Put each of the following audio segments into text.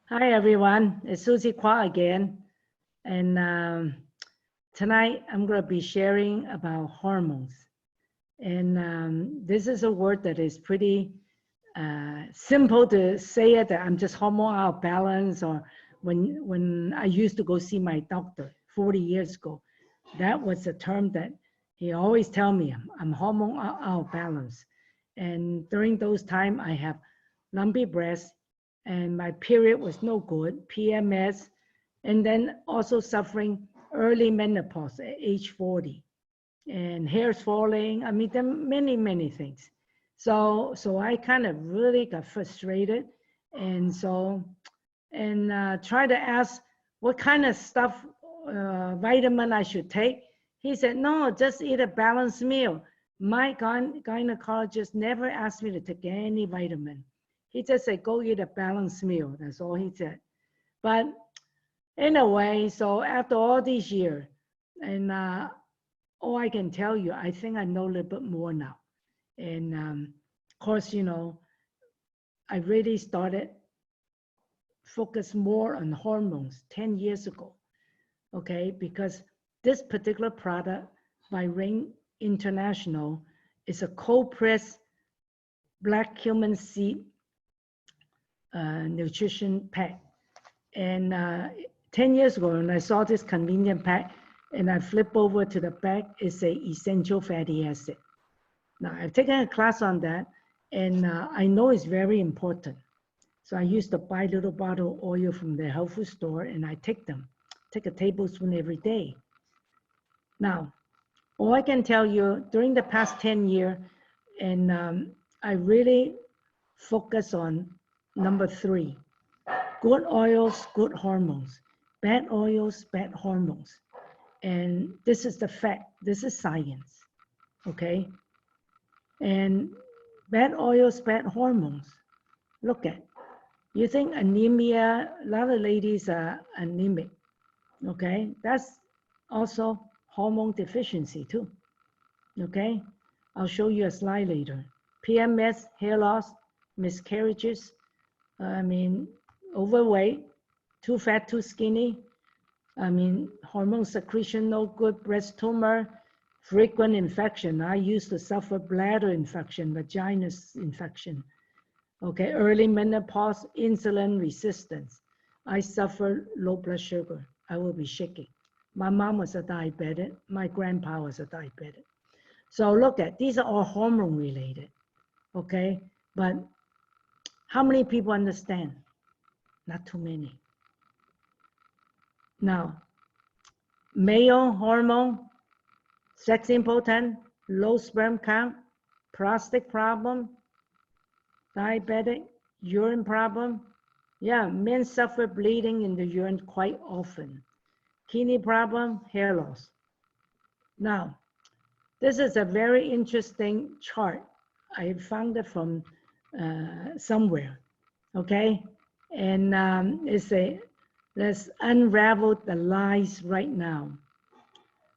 Hi everyone, it's Susie Kwok again, and tonight I'm going to be sharing about hormones. And this is a word that is pretty simple to say it, that I'm just hormone out of balance, or when I used to go see my doctor 40 years ago, that was a term that he always tell me I'm hormone out of balance. And during those time, I have lumpy breast, and my period was no good, PMS, and then also suffering early menopause at age 40, and hair's falling. I mean, there are many, many things. So I kind of really got frustrated, and try to ask what kind of stuff, vitamin I should take. He said, no, just eat a balanced meal. My gynecologist never asked me to take any vitamin. He just said, go eat a balanced meal. That's all he said. But anyway, so after all these years, and all I can tell you, I think I know a little bit more now. And of course, I really started focus more on hormones 10 years ago, okay? Because this particular product by Ring International is a cold-pressed black cumin seed nutrition pack. And 10 years ago, when I saw this convenient pack, and I flip over to the back, it's a essential fatty acid. Now, I've taken a class on that, and I know it's very important. So I used to buy little bottle of oil from the health food store, and I take a tablespoon every day. Now, all I can tell you, during the past 10 years, and I really focus on number 3, good oils, good hormones, bad oils, bad hormones. And this is the fact, this is science, okay? And bad oils, bad hormones. Look at, you think anemia, a lot of ladies are anemic, okay? That's also hormone deficiency too, okay? I'll show you a slide later. PMS, hair loss, miscarriages, overweight, too fat, too skinny, hormone secretion no good, breast tumor, frequent infection. I used to suffer bladder infection, vagina infection. Okay, early menopause, insulin resistance. I suffer low blood sugar. I will be shaking. My mom was a diabetic. My grandpa was a diabetic. So look at, these are all hormone related. Okay, but how many people understand? Not too many. Now, male hormone, sex impotent, low sperm count, prostate problem, diabetic, urine problem. Yeah, men suffer bleeding in the urine quite often. Kidney problem, hair loss. Now, this is a very interesting chart. I found it from somewhere, okay? And let's unravel the lies right now.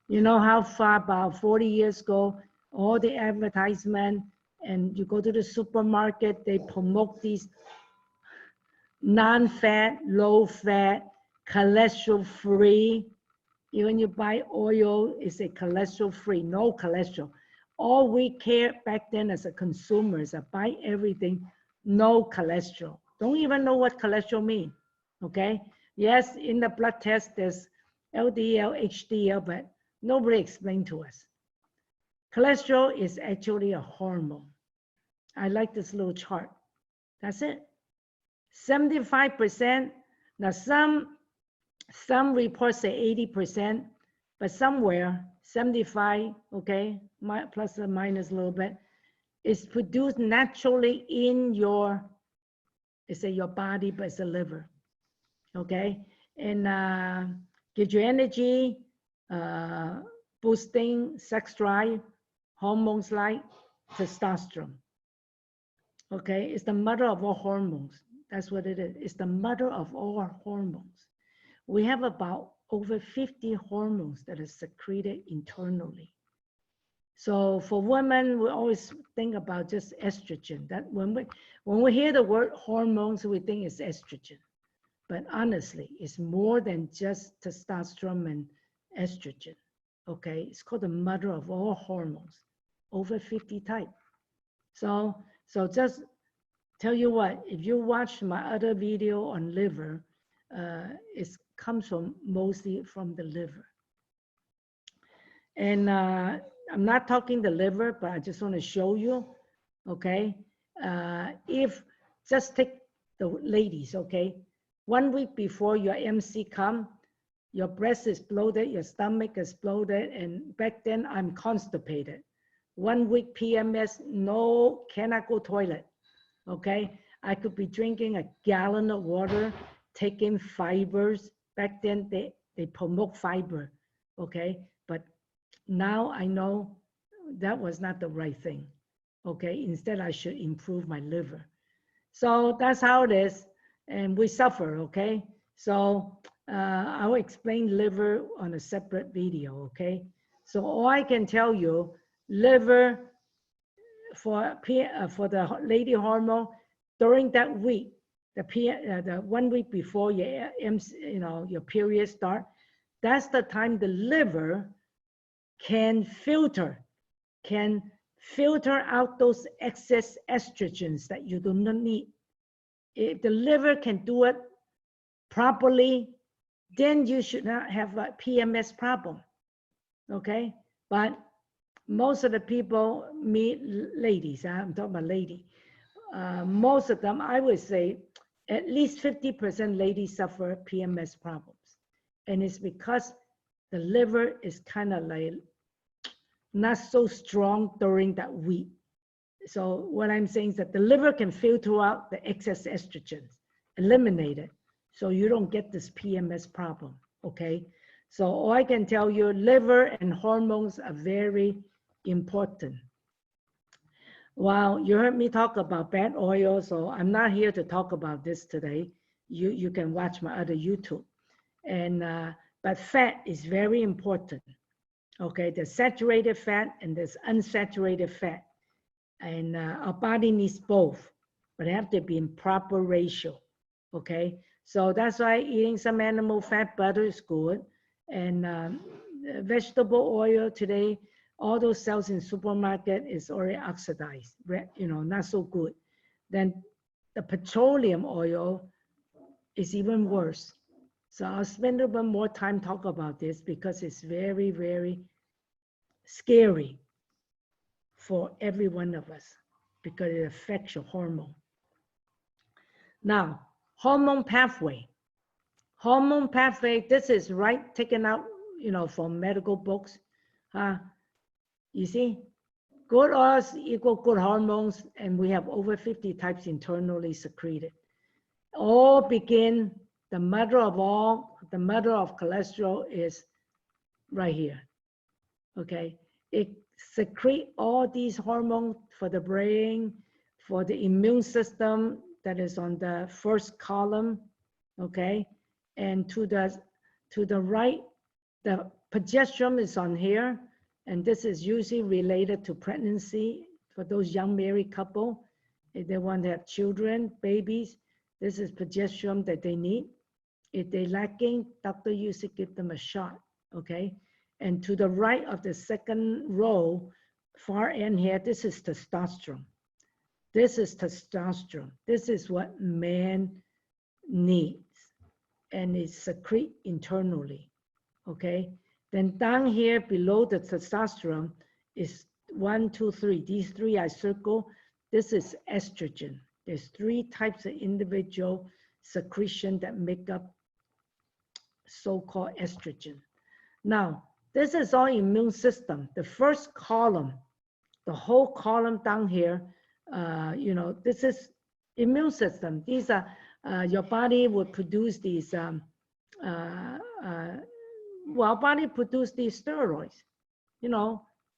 You know how far, about 40 years ago, all the advertisement, and you go to the supermarket, they promote these non-fat, low-fat, cholesterol-free. Even you buy oil, it's a cholesterol-free, no cholesterol. All we care back then as a consumer is to buy everything, no cholesterol. Don't even know what cholesterol means, okay? Yes, in the blood test, there's LDL, HDL, but nobody explained to us. Cholesterol is actually a hormone. I like this little chart. That's it. 75%. Now some reports say 80%, but somewhere 75, okay, plus or minus a little bit, is produced naturally in your, it's in your body, but it's the liver, okay? And gives you energy, boosting sex drive, hormones like testosterone. Okay, it's the mother of all hormones. That's what it is. It's the mother of all hormones. We have about over 50 hormones that are secreted internally. So for women, we always think about just estrogen. That when we hear the word hormones, we think it's estrogen. But honestly, it's more than just testosterone and estrogen. Okay, it's called the mother of all hormones, over 50 types. So just tell you what, if you watch my other video on liver, it comes from mostly from the liver. And I'm not talking the liver, but I just want to show you, okay? If just take the ladies, okay? 1 week before your MC come, your breast is bloated, your stomach is bloated, and back then I'm constipated. 1 week PMS, no, cannot go toilet, okay? I could be drinking a gallon of water, taking fibers. Back then they promote fiber, okay? But now I know that was not the right thing, okay? Instead, I should improve my liver. So that's how it is, and we suffer, okay? So I will explain liver on a separate video, okay? So all I can tell you, liver for the lady hormone, during that week, the 1 week before your your period start, that's the time the liver can filter out those excess estrogens that you do not need. If the liver can do it properly, then you should not have a PMS problem, okay? But most of the people, ladies, I'm talking about lady, most of them, I would say, at least 50% ladies suffer PMS problems. And it's because the liver is kind of like not so strong during that week. So what I'm saying is that the liver can filter out the excess estrogens, eliminate it, so you don't get this PMS problem, okay? So all I can tell you, liver and hormones are very important. Well, you heard me talk about bad oil, so I'm not here to talk about this today. You can watch my other YouTube. And but fat is very important. Okay, there's saturated fat and there's unsaturated fat. And our body needs both, but they have to be in proper ratio. Okay, so that's why eating some animal fat butter is good. And vegetable oil today, all those cells in supermarket is already oxidized, not so good. Then the petroleum oil is even worse. So I'll spend a bit more time talk about this because it's very, very scary for every one of us because it affects your hormone. Now, hormone pathway. Hormone pathway, this is right taken out, from medical books. You see, good oils equal good hormones, and we have over 50 types internally secreted. All begin, the mother of cholesterol is right here, okay? It secrete all these hormones for the brain, for the immune system that is on the first column, okay? And to the right, the progesterone is on here, and this is usually related to pregnancy for those young married couple. If they want to have children, babies, this is progesterone that they need. If they're lacking, doctor usually give them a shot, okay? And to the right of the second row, far end here, this is testosterone. This is testosterone. This is what man needs, and it's secrete internally, okay? Then down here below the testosterone is 1, 2, 3. These three I circle. This is estrogen. There's 3 types of individual secretion that make up so-called estrogen. Now, this is our immune system. The first column, the whole column down here, this is immune system. These are, your body would produce these, body produce these steroids.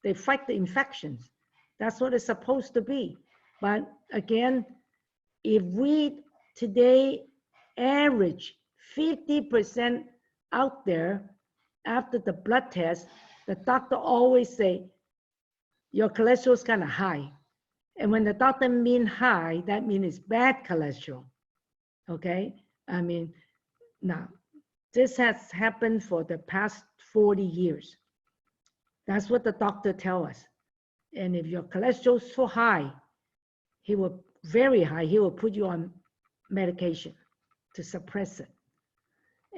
They fight the infections. That's what it's supposed to be. But again, if we today average 50% out there after the blood test, the doctor always say, your cholesterol is kind of high. And when the doctor mean high, that means it's bad cholesterol, okay? I mean, Now, this has happened for the past 40 years. That's what the doctor tells us. And if your cholesterol is so high, he will, very high, he will put you on medication to suppress it.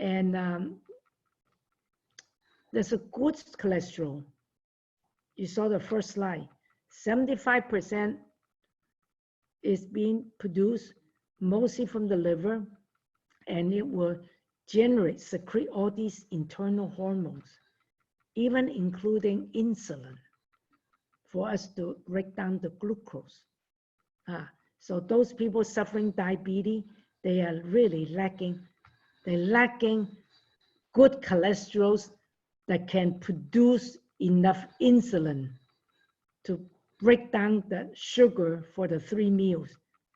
And there's a good cholesterol. You saw the first slide. 75% is being produced mostly from the liver, and it will secrete all these internal hormones, even including insulin, for us to break down the glucose. So those people suffering diabetes, they are really lacking. They're lacking good cholesterols that can produce enough insulin to break down the sugar for the 3 meals.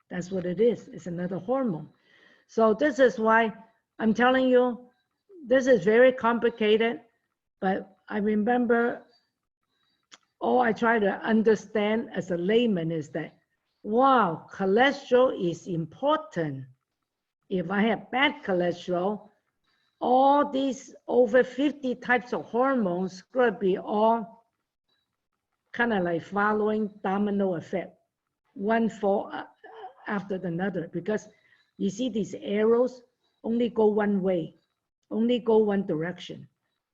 That's what it is. It's another hormone. So this is why I'm telling you, this is very complicated, but I remember all I try to understand as a layman is that, wow, cholesterol is important. If I have bad cholesterol, all these over 50 types of hormones going to be all kind of like following domino effect, one fall after another, because you see these arrows only go one way, only go one direction.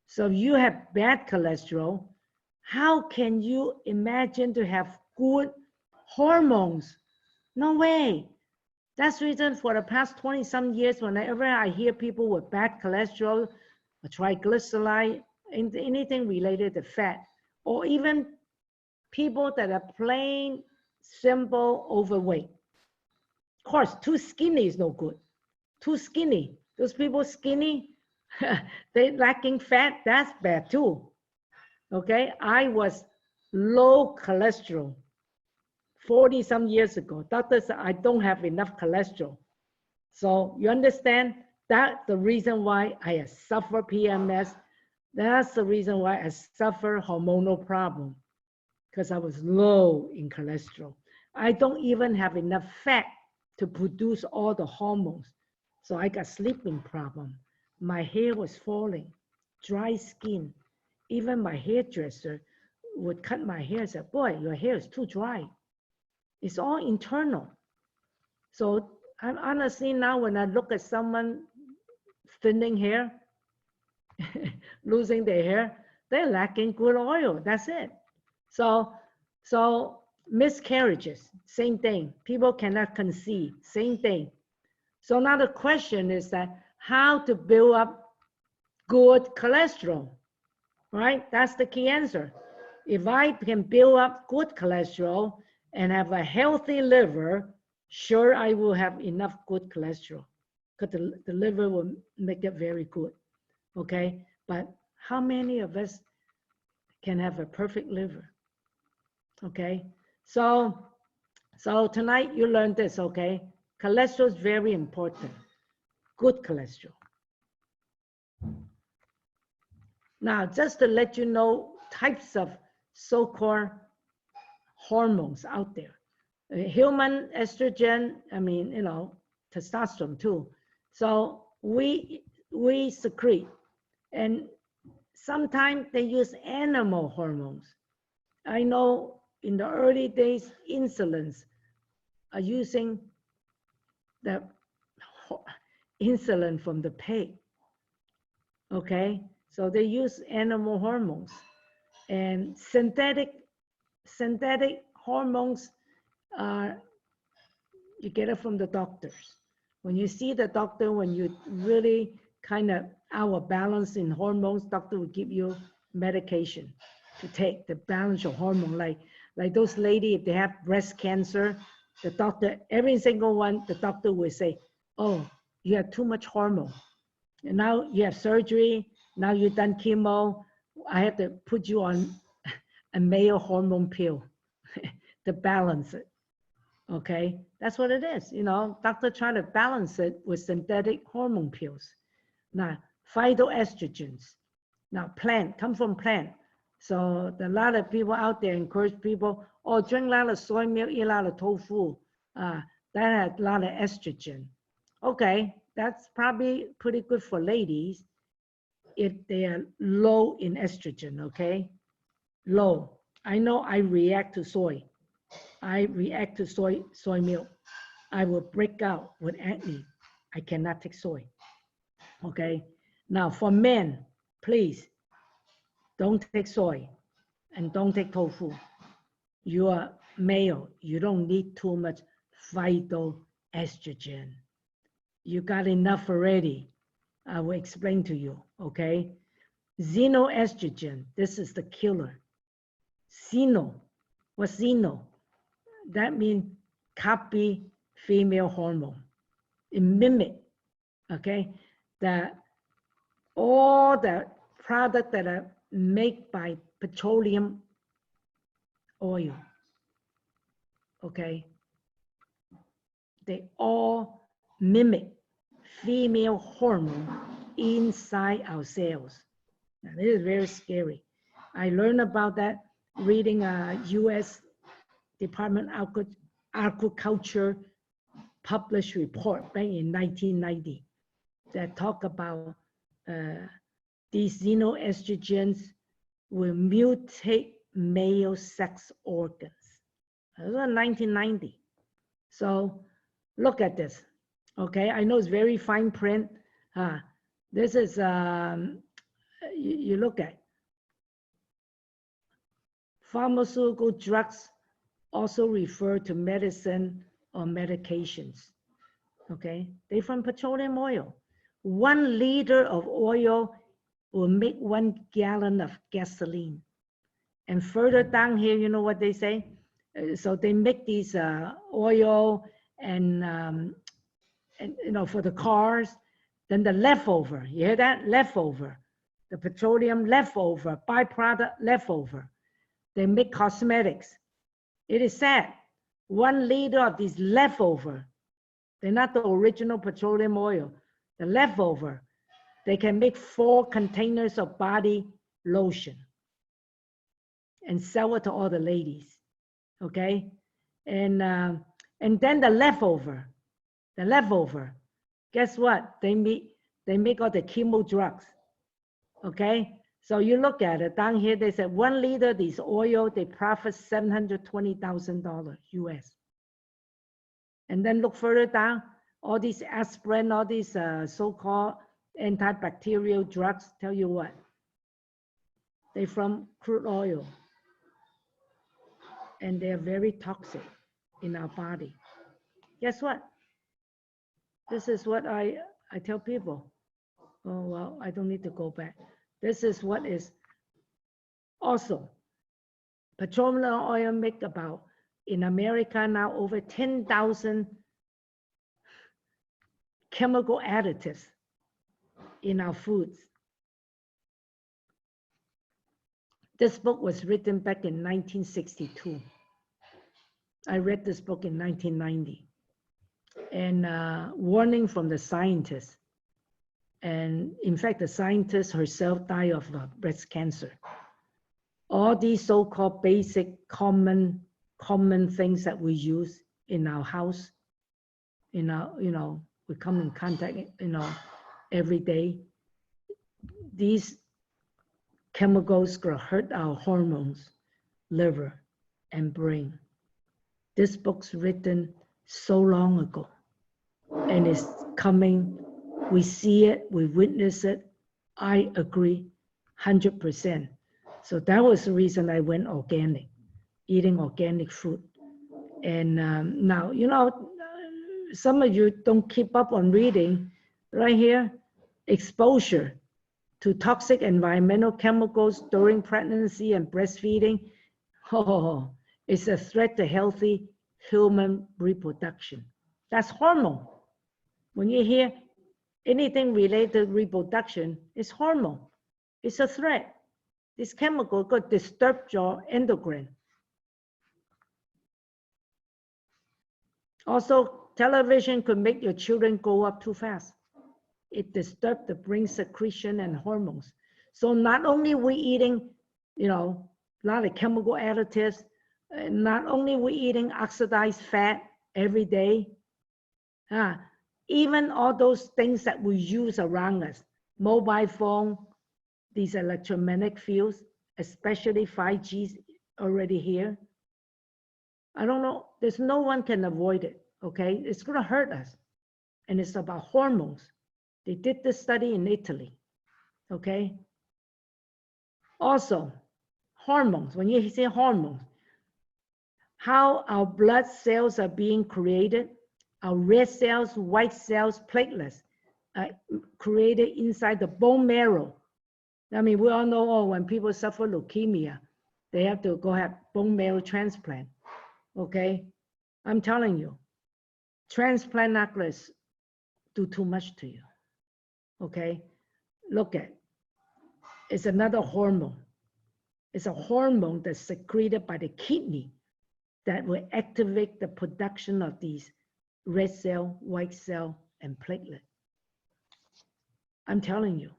So if you have bad cholesterol, how can you imagine to have good hormones? No way. That's the reason for the past 20-some years, whenever I hear people with bad cholesterol, or triglyceride, anything related to fat, or even people that are plain, simple, overweight. Of course, too skinny is no good. Too skinny. Those people skinny, they lacking fat, that's bad too. Okay, I was low cholesterol 40-some years ago. Doctor said I don't have enough cholesterol. So you understand that the reason why I suffer PMS, that's the reason why I suffer hormonal problem, because I was low in cholesterol. I don't even have enough fat to produce all the hormones. So I got sleeping problem. My hair was falling, dry skin. Even my hairdresser would cut my hair and say, boy, your hair is too dry. It's all internal. So I'm honestly now, when I look at someone thinning hair, losing their hair, they're lacking good oil. That's it. So miscarriages, same thing. People cannot conceive, same thing. So now the question is that how to build up good cholesterol, right? That's the key answer. If I can build up good cholesterol and have a healthy liver, sure, I will have enough good cholesterol, because the liver will make it very good, okay? But how many of us can have a perfect liver, okay? So tonight you learned this, okay? Cholesterol is very important, good cholesterol. Now, just to let you know types of so-called hormones out there. Human estrogen, I mean, you know, testosterone too. So we secrete, and sometimes they use animal hormones. I know in the early days, insulins are using the insulin from the pig, okay? So they use animal hormones, and synthetic hormones you get it from the doctors. When you see the doctor, when you really kind of out of balance in hormones, doctor will give you medication to take to balance your hormone. Like those ladies, if they have breast cancer, the doctor, every single one, the doctor will say, oh, you have too much hormone. And now you have surgery, now you've done chemo, I have to put you on a male hormone pill to balance it. Okay, that's what it is. You know, doctor trying to balance it with synthetic hormone pills. Now, phytoestrogens. Now, plant, come from plant. So a lot of people out there encourage people, oh, drink a lot of soy milk, eat a lot of tofu. That has a lot of estrogen. Okay, that's probably pretty good for ladies if they are low in estrogen, okay? Low. I know I react to soy. I react to soy milk. I will break out with acne. I cannot take soy, okay? Now for men, please don't take soy and don't take tofu. You are male. You don't need too much phytoestrogen. You got enough already. I will explain to you, okay? Xenoestrogen, this is the killer. Xeno, what's xeno? That means copy female hormone. It mimic, okay? That all the products that are made by petroleum oil, okay? They all mimic female hormone inside our cells. Now, this is very scary. I learned about that reading a U.S. Department of Agriculture published report back in 1990 that talk about these xenoestrogens will mutate male sex organs. That was in 1990. So look at this. Okay, I know it's very fine print. This is, you look at pharmaceutical drugs also refer to medicine or medications. Okay, they from petroleum oil. 1 liter of oil will make 1 gallon of gasoline. And further down here, you know what they say? So they make these oil and you know, for the cars, then the leftover, you hear that? Leftover, the petroleum leftover, byproduct leftover. They make cosmetics. It is sad. 1 liter of these leftover, they're not the original petroleum oil, the leftover, they can make 4 containers of body lotion and sell it to all the ladies, okay? And then the leftover, guess what? They make all the chemo drugs, okay? So you look at it, down here, they said 1 liter, this oil, they profit $720,000 US. And then look further down, all these aspirin, all these so-called antibacterial drugs, tell you what, they're from crude oil. And they're very toxic in our body. Guess what? This is what I tell people. Oh, well, I don't need to go back. This is what is also petroleum oil make about, in America now, over 10,000 chemical additives in our foods. This book was written back in 1962. I read this book in 1990. And warning from the scientists. And in fact, the scientist herself died of breast cancer. All these so-called basic common things that we use in our house, in our, we come in contact, every day. These chemicals will hurt our hormones, liver, and brain. This book's written so long ago, and it's coming. We see it, we witness it. I agree 100%. So that was the reason I went organic, eating organic food. And now, some of you don't keep up on reading. Right here, exposure to toxic environmental chemicals during pregnancy and breastfeeding. Oh, it's a threat to healthy human reproduction. That's hormone. When you hear anything related to reproduction, it's hormone. It's a threat. This chemical could disturb your endocrine. Also, television could make your children grow up too fast. It disturbs the brain secretion and hormones. So not only we eating, a lot of chemical additives, not only we eating oxidized fat every day, even all those things that we use around us, mobile phone, these electromagnetic fields, especially 5G already here. I don't know, there's no one can avoid it, okay? It's gonna hurt us. And it's about hormones. They did this study in Italy, okay? Also, hormones, when you say hormones, how our blood cells are being created, our red cells, white cells, platelets are created inside the bone marrow. I mean, we all know, oh, when people suffer leukemia, they have to go have bone marrow transplant, okay? I'm telling you, transplant not gonna do too much to you, okay? Look at, it's another hormone. It's a hormone that's secreted by the kidney that will activate the production of these red cell, white cell, and platelet. I'm telling you,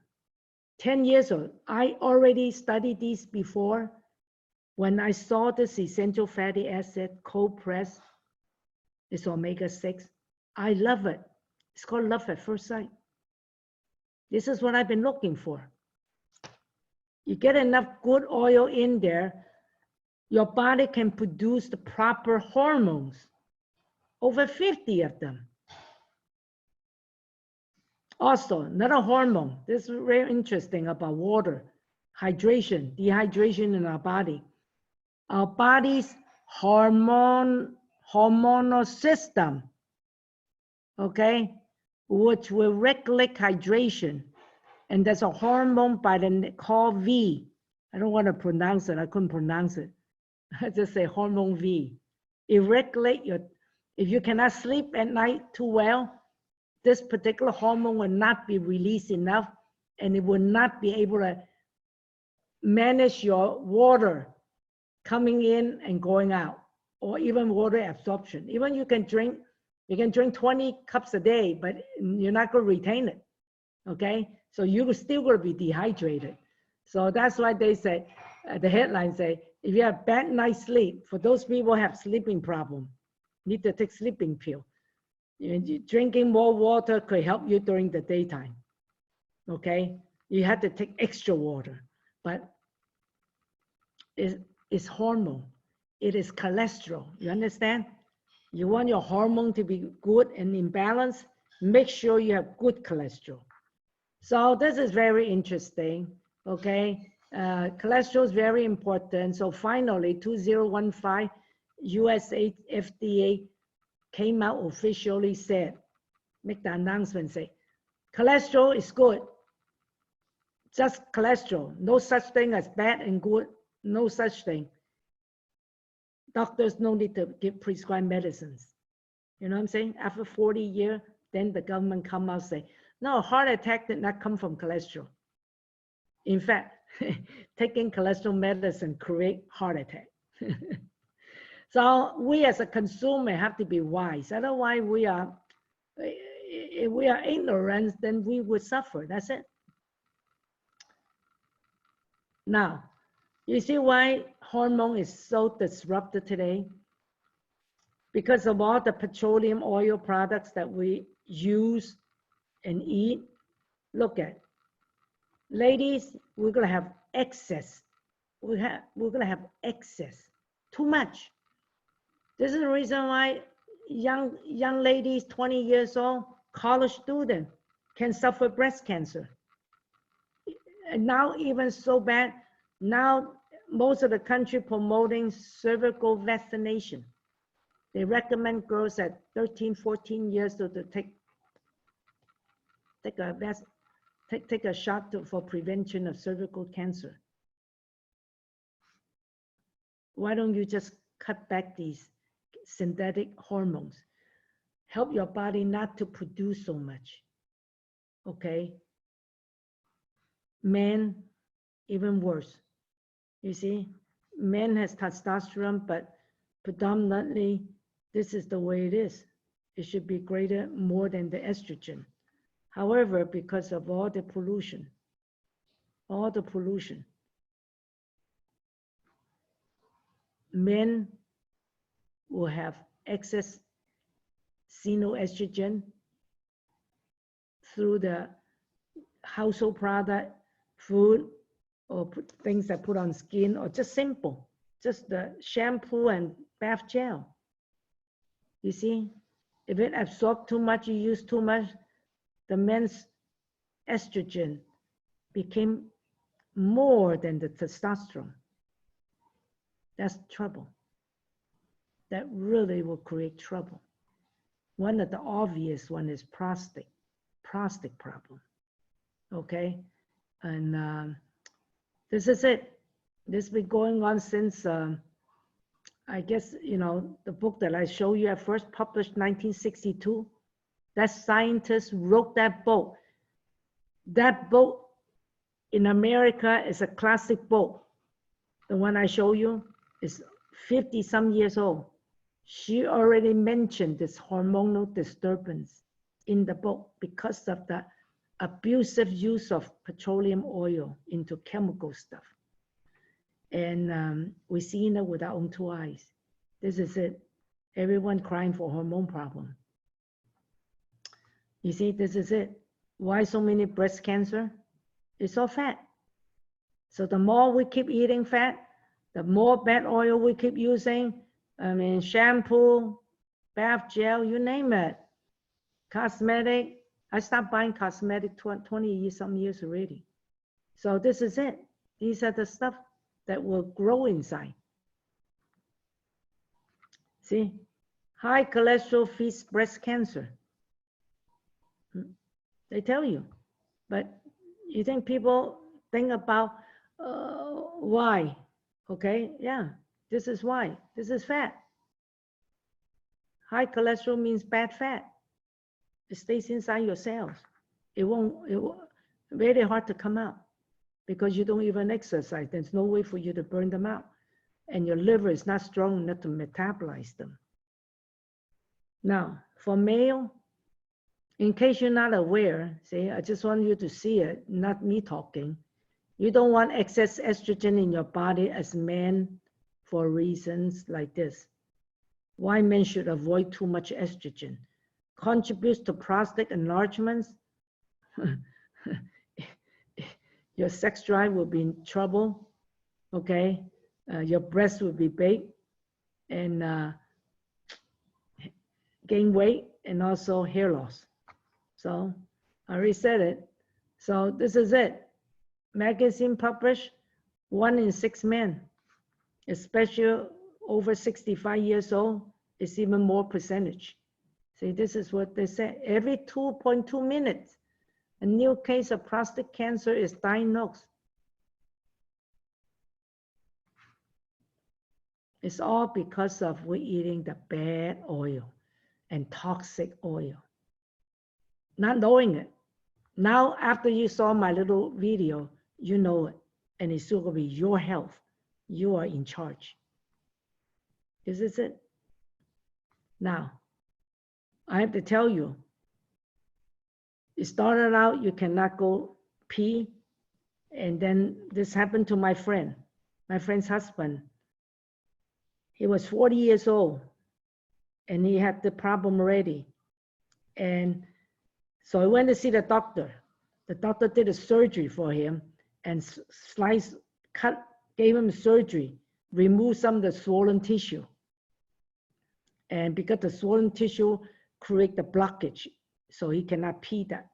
10 years old, I already studied these before. When I saw this essential fatty acid cold press, it's omega-6. I love it. It's called love at first sight. This is what I've been looking for. You get enough good oil in there, your body can produce the proper hormones, over 50 of them. Also, another hormone, this is very interesting about water, hydration, dehydration in our body. Our body's hormonal system, okay, which will regulate hydration. And there's a hormone by the called V. I don't want to pronounce it, I couldn't pronounce it. I just say hormone V. It regulates your, if you cannot sleep at night too well, this particular hormone will not be released enough, and it will not be able to manage your water coming in and going out, or even water absorption. Even you can drink 20 cups a day, but you're not going to retain it, okay? So you're still going to be dehydrated. So that's why they say, the headline say, if you have bad night's sleep, for those people who have sleeping problem, need to take sleeping pill. Drinking more water could help you during the daytime, okay? You have to take extra water, but it's hormone. It is cholesterol, you understand? You want your hormone to be good and in balance, make sure you have good cholesterol. So this is very interesting, okay? Cholesterol is very important. So finally, 2015, USA FDA came out officially said, make the announcement say, cholesterol is good. Just cholesterol, no such thing as bad and good, no such thing. Doctors no need to give prescribed medicines. You know what I'm saying? After 40 years, then the government come out and say, no, heart attack did not come from cholesterol. In fact, taking cholesterol medicine create heart attack. So we as a consumer have to be wise. Otherwise, if we are ignorant, then we would suffer. That's it. Now, you see why hormone is so disrupted today? Because of all the petroleum oil products that we use and eat. Look at, ladies, we're gonna have excess. We're gonna have excess, too much. This is the reason why young ladies, 20 years old, college student, can suffer breast cancer. And now even so bad, now most of the country promoting cervical vaccination. They recommend girls at 13, 14 years to take a shot for prevention of cervical cancer. Why don't you just cut back these synthetic hormones? Help your body not to produce so much, okay? Men, even worse. You see, men has testosterone, but predominantly, this is the way it is. It should be greater, more than the estrogen. However, because of all the pollution, men will have excess xenoestrogen, through the household product, food, or things that put on skin, or just simple, just the shampoo and bath gel. You see, if it absorbs too much, you use too much, the men's estrogen became more than the testosterone. That's trouble. That really will create trouble. One of the obvious one is prostate problem. Okay, and this is it. This has been going on since I guess, you know, the book that I showed you at first, published 1962. That scientist wrote that book. That book in America is a classic book. The one I show you is 50 some years old. She already mentioned this hormonal disturbance in the book because of the abusive use of petroleum oil into chemical stuff. And we've seen it with our own two eyes. This is it. Everyone crying for hormone problem. You see, this is it. Why so many breast cancer? It's all fat. So the more we keep eating fat, the more bad oil we keep using. I mean, shampoo, bath gel, you name it. Cosmetic. I stopped buying cosmetic 20 some years already. So this is it. These are the stuff that will grow inside. See, high cholesterol feeds breast cancer. They tell you, but you think people think about why? Okay, yeah, this is why. This is fat. High cholesterol means bad fat. It stays inside your cells. It won't very hard to come out because you don't even exercise. There's no way for you to burn them out. And your liver is not strong enough to metabolize them. Now, for male, in case you're not aware, see, I just want you to see it, not me talking. You don't want excess estrogen in your body as men for reasons like this. Why men should avoid too much estrogen? Contributes to prostate enlargements. Your sex drive will be in trouble, okay? Your breast will be big and gain weight and also hair loss. So I already said it. So this is it. Magazine published 1 in 6 men, especially over 65 years old, is even more percentage. See, this is what they say. Every 2.2 minutes, a new case of prostate cancer is diagnosed. It's all because of we eating the bad oil and toxic oil. Not knowing it. Now, after you saw my little video, you know it. And it's still going to be your health. You are in charge. This is it. Now, I have to tell you, it started out, you cannot go pee. And then this happened to my friend's husband. He was 40 years old and he had the problem already. And so I went to see the doctor. The doctor did a surgery for him and gave him surgery, removed some of the swollen tissue. And because the swollen tissue create the blockage, so he cannot pee that.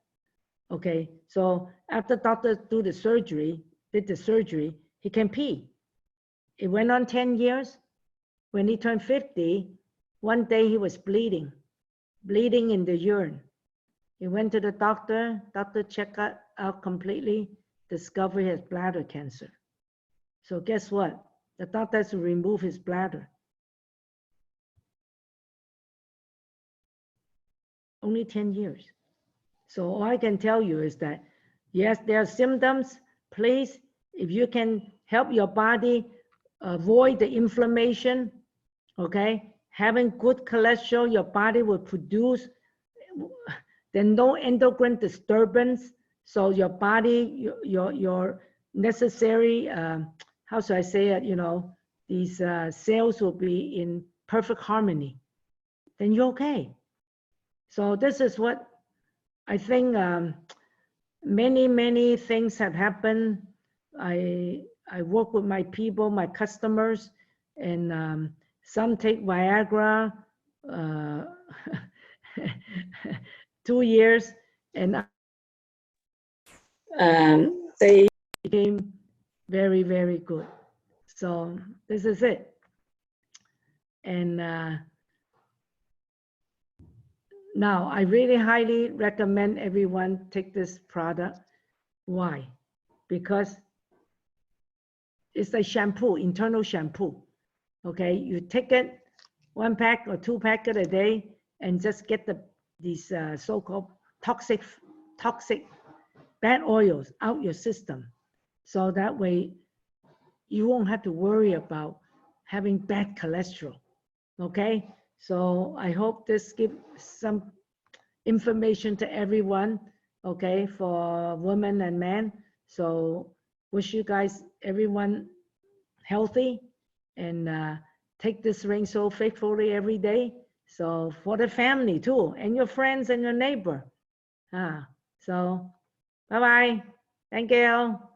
Okay, so after doctor did the surgery, he can pee. It went on 10 years. When he turned 50, one day he was bleeding in the urine. He went to the doctor checked out completely, discovered he has bladder cancer. So guess what? The doctor has to remove his bladder. Only 10 years. So all I can tell you is that, yes, there are symptoms. Please, if you can help your body avoid the inflammation, okay? Having good cholesterol, your body will produce, there's no endocrine disturbance. So your body, your necessary, how should I say it, you know, these cells will be in perfect harmony. Then you're okay. So this is what I think many things have happened. I work with my people, my customers, and some take Viagra, 2 years, and they became very, very good. So this is it. And now I really highly recommend everyone take this product. Why? Because it's a shampoo, internal shampoo. Okay, you take it 1 pack or 2 packets a day and just get these so-called toxic bad oils out your system. So that way you won't have to worry about having bad cholesterol. Okay, so I hope this gives some information to everyone, okay, for women and men. So wish you guys, everyone, healthy, and take this ring so faithfully every day. So for the family too, and your friends and your neighbor. So bye-bye. Thank you.